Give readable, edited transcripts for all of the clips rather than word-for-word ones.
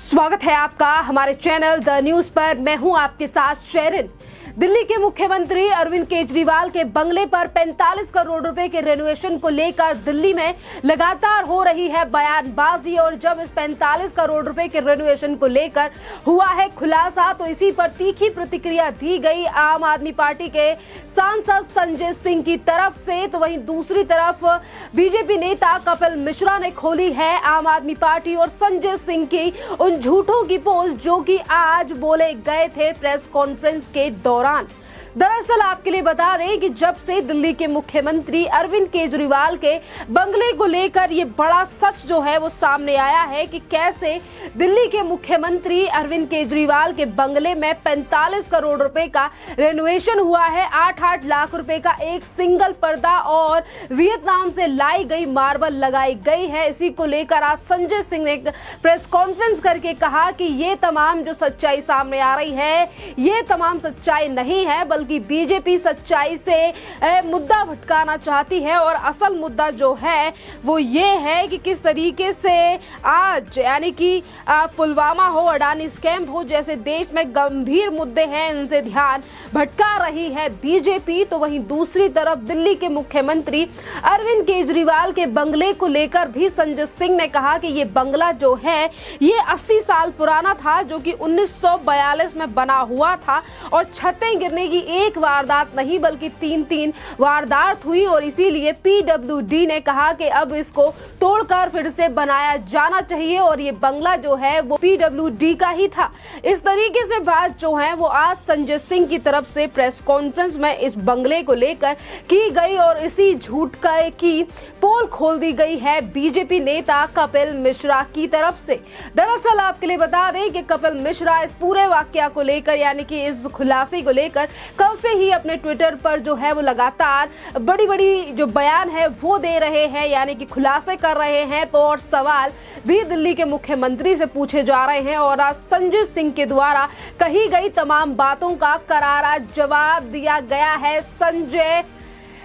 स्वागत है आपका हमारे चैनल द न्यूज पर। मैं हूं आपके साथ शेरिन। दिल्ली के मुख्यमंत्री अरविंद केजरीवाल के बंगले पर 45 करोड़ रुपए के रेनोवेशन को लेकर दिल्ली में लगातार हो रही है बयानबाजी। और जब इस 45 करोड़ रुपए के रेनोवेशन को लेकर हुआ है खुलासा, तो इसी पर तीखी प्रतिक्रिया दी गई आम आदमी पार्टी के सांसद संजय सिंह की तरफ से। तो वहीं दूसरी तरफ बीजेपी नेता कपिल मिश्रा ने खोली है आम आदमी पार्टी और संजय सिंह की उन झूठों की पोल जो कि आज बोले गए थे प्रेस कॉन्फ्रेंस के दौरान। दरअसल आपके लिए बता दें कि जब से दिल्ली के मुख्यमंत्री अरविंद केजरीवाल के बंगले को लेकर ये बड़ा सच जो है वो सामने आया है कि कैसे दिल्ली के मुख्यमंत्री अरविंद केजरीवाल के बंगले में 45 करोड़ रुपए का रेनोवेशन हुआ है। 8-8 लाख रुपए का एक सिंगल पर्दा और वियतनाम से लाई गई मार्बल लगाई गई है। इसी को लेकर आज संजय सिंह ने प्रेस कॉन्फ्रेंस करके कहा कि ये तमाम जो सच्चाई सामने आ रही है, ये तमाम सच्चाई नहीं है, बल्कि बीजेपी सच्चाई से मुद्दा भटकाना चाहती है। और असल मुद्दा जो है वो ये है कि किस तरीके से आज यानी कि पुलवामा हो, अडानी स्कैम हो जैसे देश में गंभीर मुद्दे हैं, इनसे ध्यान भटका रही है बीजेपी। तो वहीं दूसरी तरफ दिल्ली के मुख्यमंत्री अरविंद केजरीवाल के बंगले को लेकर भी संजय सिंह ने कहा कि ये बंगला जो है ये 80 साल पुराना था, जो कि 1942 में बना हुआ था और छतें गिरने की एक वारदात नहीं बल्कि 3 वारदात हुई। और इसीलिए पीडब्ल्यूडी ने कहा कि अब इसको तोड़कर फिर से बनाया जाना चाहिए और ये बंगला जो है वो पीडब्ल्यूडी का ही था। इस तरीके से बात जो है वो आज संजय सिंह की तरफ से प्रेस कॉन्फ्रेंस में इस बंगले को लेकर की गई और इसी झूठ की पोल खोल दी गई है बीजेपी नेता कपिल मिश्रा की तरफ से। दरअसल आपके लिए बता दें कि कपिल मिश्रा इस पूरे वाकया को लेकर यानी कि इस खुलासे को लेकर कल से ही अपने ट्विटर पर जो है वो लगातार बड़ी बड़ी जो बयान है वो दे रहे हैं, यानी कि खुलासे कर रहे हैं। तो और सवाल भी दिल्ली के मुख्यमंत्री से पूछे जा रहे हैं और आज संजय सिंह के द्वारा कही गई तमाम बातों का करारा जवाब दिया गया है संजय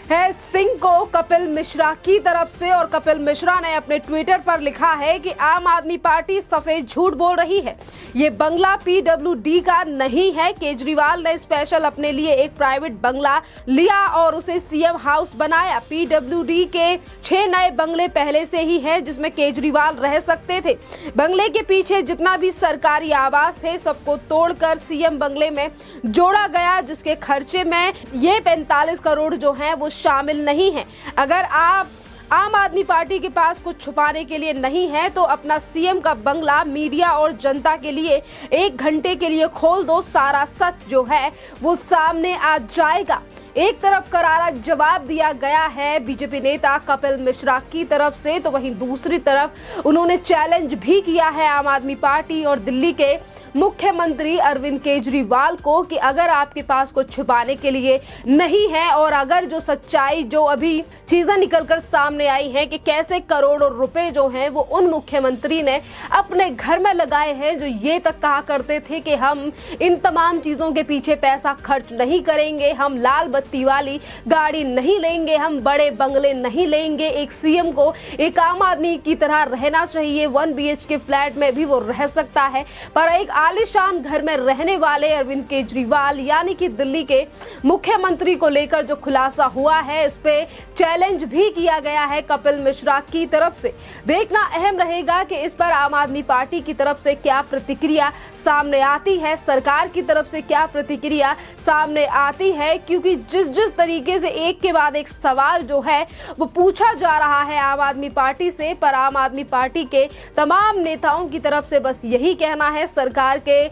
सिंह को कपिल मिश्रा की तरफ से। और कपिल मिश्रा ने अपने ट्विटर पर लिखा है कि आम आदमी पार्टी सफेद झूठ बोल रही है, ये बंगला पीडब्ल्यूडी का नहीं है। केजरीवाल ने स्पेशल अपने लिए एक प्राइवेट बंगला लिया और उसे सीएम हाउस बनाया। पीडब्ल्यूडी के 6 नए बंगले पहले से ही हैं जिसमें केजरीवाल रह सकते थे। बंगले के पीछे जितना भी सरकारी आवास थे सबको तोड़कर सीएम बंगले में जोड़ा गया, जिसके खर्चे में ये 45 करोड़ जो है वो शामिल नहीं है। अगर आप आम आदमी पार्टी के पास कुछ छुपाने के लिए नहीं है तो अपना सीएम का बंगला मीडिया और जनता के लिए 1 घंटे के लिए खोल दो, सारा सच जो है वो सामने आ जाएगा। एक तरफ करारा जवाब दिया गया है बीजेपी नेता कपिल मिश्रा की तरफ से, तो वहीं दूसरी तरफ उन्होंने चैलेंज भी किया है आम आदमी पार्टी और दिल्ली के मुख्यमंत्री अरविंद केजरीवाल को कि अगर आपके पास कुछ छुपाने के लिए नहीं है और अगर जो सच्चाई जो अभी चीजें निकलकर सामने आई हैं कि कैसे करोड़ों रुपए जो हैं वो उन मुख्यमंत्री ने अपने घर में लगाए हैं, जो ये तक कहा करते थे कि हम इन तमाम चीजों के पीछे पैसा खर्च नहीं करेंगे, हम लाल बत्ती वाली गाड़ी नहीं लेंगे, हम बड़े बंगले नहीं लेंगे, एक सीएम को एक आम आदमी की तरह रहना चाहिए, 1 BHK फ्लैट में भी वो रह सकता है। पर एक आलीशान घर में रहने वाले अरविंद केजरीवाल यानी कि दिल्ली के मुख्यमंत्री को लेकर जो खुलासा हुआ है इस पे चैलेंज भी किया गया है कपिल मिश्रा की तरफ से। देखना अहम रहेगा कि इस पर आम आदमी पार्टी की तरफ से क्या प्रतिक्रिया सामने आती है, सरकार की तरफ से क्या प्रतिक्रिया सामने आती है, क्योंकि जिस तरीके से एक के बाद एक सवाल जो है वो पूछा जा रहा है आम आदमी पार्टी से, पर आम आदमी पार्टी के तमाम नेताओं की तरफ से बस यही कहना है, सरकार के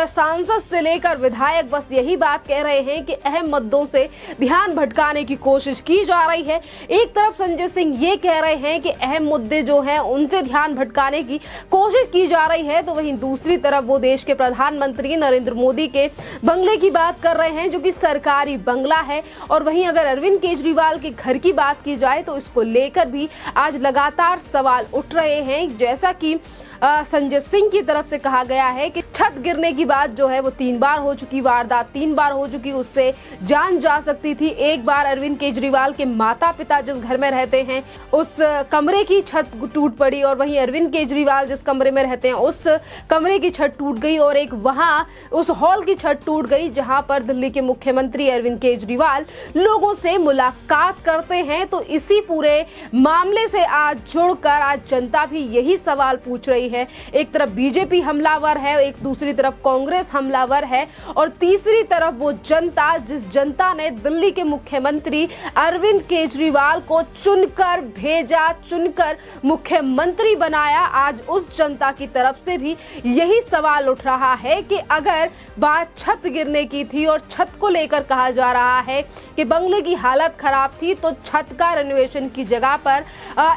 सांसद से लेकर विधायक बस यही बात कह रहे हैं कि अहम मुद्दों से ध्यान भटकाने की कोशिश की जा रही है। एक तरफ संजय सिंह ये कह रहे हैं कि अहम मुद्दे जो हैं उनसे ध्यान भटकाने की कोशिश की जा रही है, तो वहीं दूसरी तरफ वो देश के प्रधानमंत्री नरेंद्र मोदी के बंगले की बात कर रहे हैं जो कि सरकारी बंगला है। और वहीं अगर अरविंद केजरीवाल के घर की बात की जाए तो इसको लेकर भी आज लगातार सवाल उठ रहे हैं, जैसा कि संजय सिंह की तरफ से कहा गया है कि कि छत गिरने की बात जो है वो 3 बार हो चुकी, वारदात 3 बार हो चुकी, उससे जान जा सकती थी। एक बार अरविंद केजरीवाल के माता पिता जिस घर में रहते हैं उस कमरे की छत टूट पड़ी, और वहीं अरविंद केजरीवाल जिस कमरे में रहते हैं उस कमरे की छत टूट गई, और एक वहां उस हॉल की छत टूट गई जहां पर दिल्ली के मुख्यमंत्री अरविंद केजरीवाल लोगों से मुलाकात करते हैं। तो इसी पूरे मामले से आज जुड़कर आज जनता भी यही सवाल पूछ रही है। एक तरफ बीजेपी हमलावर है, एक दूसरी तरफ कांग्रेस हमलावर है, और तीसरी तरफ वो जनता जिस जनता ने दिल्ली के मुख्यमंत्री अरविंद केजरीवाल को चुनकर भेजा, चुनकर मुख्यमंत्री बनाया, आज उस जनता की तरफ से भी यही सवाल उठ रहा है कि अगर बात छत गिरने की थी और छत को लेकर कहा जा रहा है कि बंगले की हालत खराब थी, तो छत का रेनोवेशन की जगह पर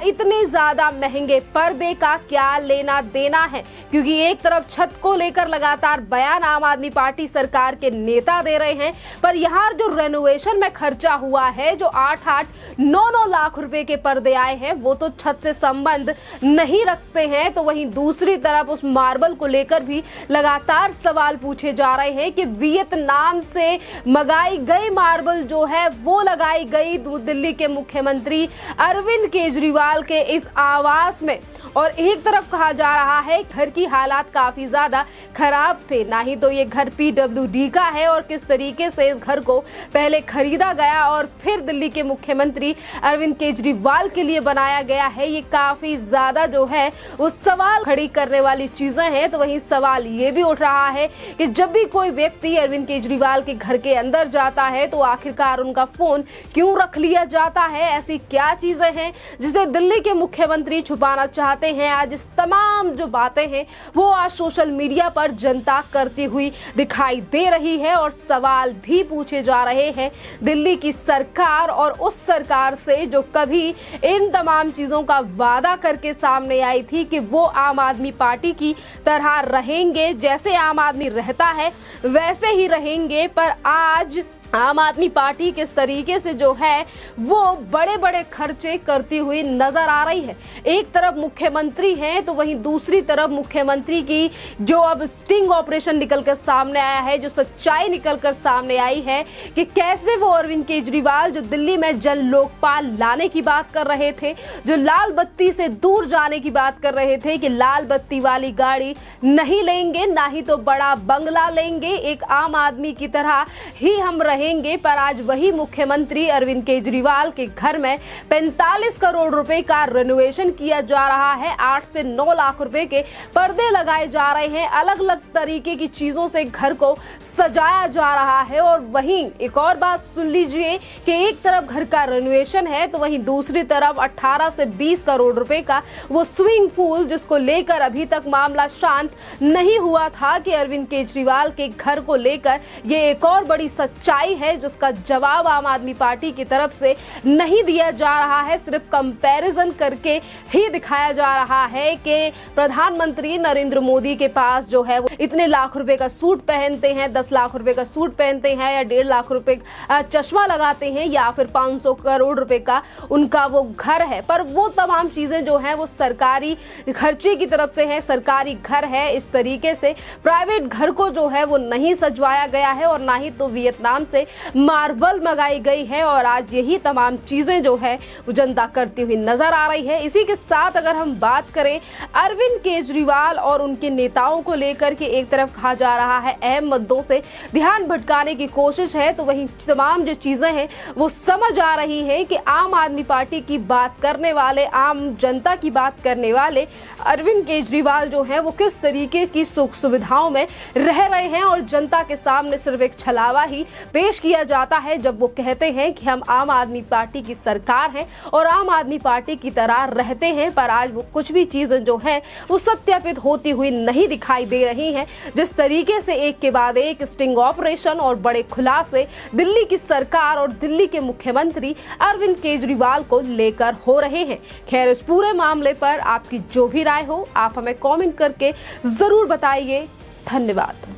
इतने ज्यादा महंगे पर्दे का क्या लेना देना है। क्योंकि एक तरफ छत को लेकर लगातार बयान आम आदमी पार्टी सरकार के नेता दे रहे हैं, पर यहाँ जो रेनोवेशन में खर्चा हुआ है, जो 8-8, 9-9 लाख रुपए के पर्दे आए हैं, वो तो छत से संबंध नहीं रखते हैं। तो वहीं दूसरी तरफ उस मार्बल को लेकर भी लगातार सवाल पूछे जा रहे हैं कि वियतनाम से मंगाई गई मार्बल जो है वो लगाई गई दिल्ली के मुख्यमंत्री अरविंद केजरीवाल के इस आवास में, और एक तरफ कहा जा रहा है घर की हालात काफी ज्यादा खराब थे। ना ही तो ये घर PWD का है, और किस तरीके से इस घर को पहले खरीदा गया और फिर दिल्ली के मुख्यमंत्री अरविंद केजरीवाल के लिए बनाया गया है, ये काफी ज्यादा जो है उस सवाल खड़ी करने वाली चीजें हैं। तो वहीं सवाल ये भी उठ रहा है कि जब भी कोई व्यक्ति अरविंद केजरीवाल के घर के अंदर जाता है तो आखिरकार उनका फोन क्यों रख लिया जाता है, ऐसी क्या चीजें हैं जिसे दिल्ली के मुख्यमंत्री छुपाना चाहते हैं। आज इस तमाम जो बातें हैं वो आज सोशल मीडिया पर जनता करती हुई दिखाई दे रही है, और सवाल भी पूछे जा रहे हैं दिल्ली की सरकार और उस सरकार से जो कभी इन तमाम चीजों का वादा करके सामने आई थी कि वो आम आदमी पार्टी की तरह रहेंगे, जैसे आम आदमी रहता है वैसे ही रहेंगे। पर आज आम आदमी पार्टी किस तरीके से जो है वो बड़े बड़े खर्चे करती हुई नजर आ रही है। एक तरफ मुख्यमंत्री हैं तो वहीं दूसरी तरफ मुख्यमंत्री की जो अब स्टिंग ऑपरेशन निकलकर सामने आया है, जो सच्चाई निकलकर सामने आई है कि कैसे वो अरविंद केजरीवाल जो दिल्ली में जन लोकपाल लाने की बात कर रहे थे, जो लाल बत्ती से दूर जाने की बात कर रहे थे कि लाल बत्ती वाली गाड़ी नहीं लेंगे, ना ही तो बड़ा बंगला लेंगे, एक आम आदमी की तरह ही हम रहेंगे, पर आज वही मुख्यमंत्री अरविंद केजरीवाल के घर में 45 करोड़ रुपए का रेनोवेशन किया जा रहा है। 8 से 9 लाख रुपए के पर्दे लगाए जा रहे हैं, अलग अलग तरीके की चीजों से घर को सजाया जा रहा है। और वहीं एक और बात सुन लीजिए कि एक तरफ घर का रेनोवेशन है तो वहीं दूसरी तरफ 18 से 20 करोड़ रुपए का वो स्विमिंग पूल, जिसको लेकर अभी तक मामला शांत नहीं हुआ था कि अरविंद केजरीवाल के घर को लेकर ये एक और बड़ी सच्चाई है जिसका जवाब आम आदमी पार्टी की तरफ से नहीं दिया जा रहा है। सिर्फ कंपैरिजन करके ही दिखाया जा रहा है कि प्रधानमंत्री नरेंद्र मोदी के पास जो है वो इतने लाख रुपए का सूट पहनते हैं, 10 लाख रुपए का सूट पहनते हैं, या 1.5 लाख रुपए चश्मा लगाते हैं, या फिर 500 करोड़ रुपए का उनका वो घर है। पर वो तमाम चीजें जो है वो सरकारी खर्चे की तरफ से है, सरकारी घर है। इस तरीके से प्राइवेट घर को जो है वो नहीं सजवाया गया है, और ना ही तो वियतनाम से मार्बल मंगाई गई है। और आज यही तमाम चीजें जो है वो जनता करती हुई नजर आ रही है। इसी के साथ अगर हम बात करें अरविंद केजरीवाल और उनके नेताओं को लेकर के, एक तरफ कहा जा रहा है अहम मुद्दों से ध्यान भटकाने की कोशिश है, तो वहीं तमाम जो चीजें हैं वो समझ आ रही है कि आम आदमी पार्टी की बात करने वाले, आम जनता की बात करने वाले अरविंद केजरीवाल जो है वो किस तरीके की सुख सुविधाओं में रह रहे हैं, और जनता के सामने सिर्फ एक छलावा ही पेश किया जाता है जब वो कहते हैं कि हम आम आदमी पार्टी की सरकार हैं और आम आदमी पार्टी की तरह रहते हैं। पर आज वो कुछ भी चीजें जो है वो सत्यापित होती हुई नहीं दिखाई दे रही हैं। जिस तरीके से एक के बाद एक स्टिंग ऑपरेशन और बड़े खुलासे दिल्ली की सरकार और दिल्ली के मुख्यमंत्री अरविंद केजरीवाल को लेकर हो रहे हैं। खैर, इस पूरे मामले पर आपकी जो भी राय हो आप हमें कमेंट करके जरूर बताइए। धन्यवाद।